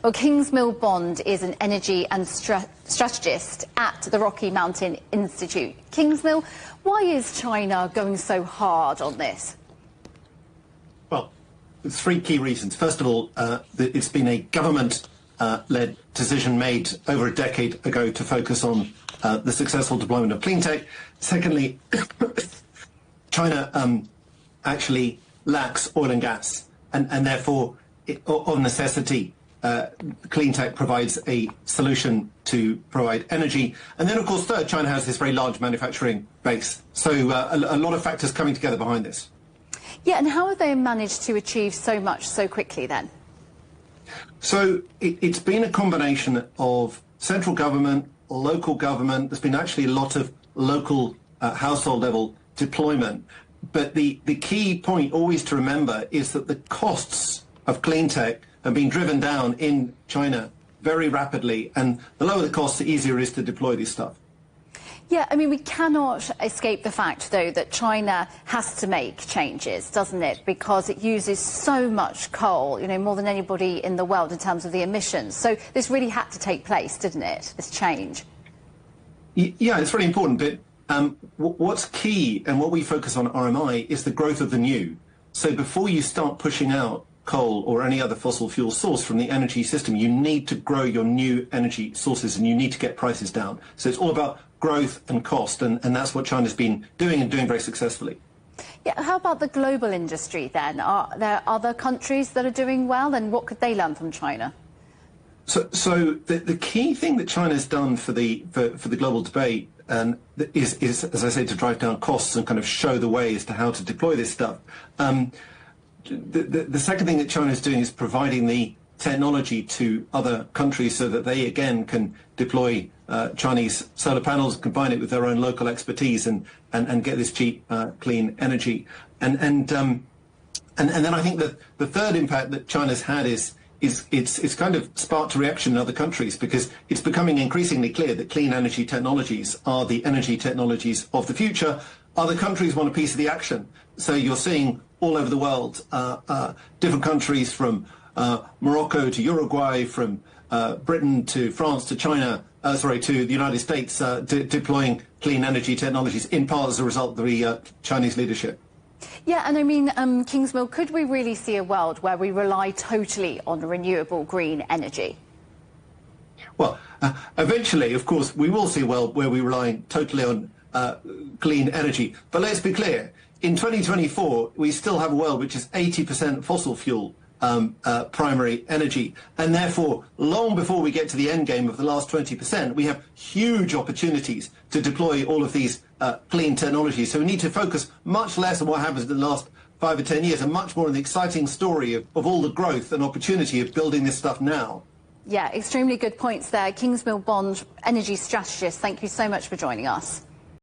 Well, Kingsmill Bond is an energy and strategist at the Rocky Mountain Institute. Kingsmill, why is China going so hard on this? Well, there's three key reasons. First of all, it's been a government-led decision made over a decade ago to focus on the successful deployment of clean tech. Secondly, China actually lacks oil and gas, and therefore, of necessity, clean tech provides a solution to provide energy. And then, of course, third, China has this very large manufacturing base. So a lot of factors coming together behind this. Yeah, and how have they managed to achieve so much so quickly then? So it's been a combination of central government, local government. There's been actually a lot of local household level deployment. But the key point always to remember is that the costs of clean tech have been driven down in China very rapidly, and the lower the costs, the easier it is to deploy this stuff. Yeah, I mean, we cannot escape the fact, though, that China has to make changes, doesn't it? Because it uses so much coal, you know, more than anybody in the world in terms of the emissions. So this really had to take place, didn't it, this change? Yeah, it's really important. But what's key, and what we focus on at RMI, is the growth of the new. So before you start pushing out coal or any other fossil fuel source from the energy system, you need to grow your new energy sources, and you need to get prices down. So it's all about growth and cost, and that's what China's been doing, and doing very successfully. Yeah, how about the global industry then? Are there other countries that are doing well, and what could they learn from China? So the key thing that China's done for the global debate is, as I say, to drive down costs and kind of show the way as to how to deploy this stuff. The second thing that China is doing is providing the technology to other countries so that they, again, can deploy Chinese solar panels, combine it with their own local expertise, and get this cheap, clean energy. And then I think that the third impact that China's had is it's kind of sparked a reaction in other countries, because it's becoming increasingly clear that clean energy technologies are the energy technologies of the future. Other countries want a piece of the action. So you're seeing all over the world, different countries from Morocco to Uruguay, from Britain to France to China, to the United States, deploying clean energy technologies, in part as a result of the Chinese leadership. Yeah, and I mean, Kingsmill, could we really see a world where we rely totally on renewable green energy? Well, eventually, of course, we will see a world where we rely totally on clean energy. But let's be clear, in 2024, we still have a world which is 80% fossil fuel primary energy. And therefore, long before we get to the end game of the last 20%, we have huge opportunities to deploy all of these clean technologies. So we need to focus much less on what happens in the last 5 or 10 years, and much more on the exciting story of all the growth and opportunity of building this stuff now. Yeah, extremely good points there. Kingsmill Bond energy strategist, thank you so much for joining us.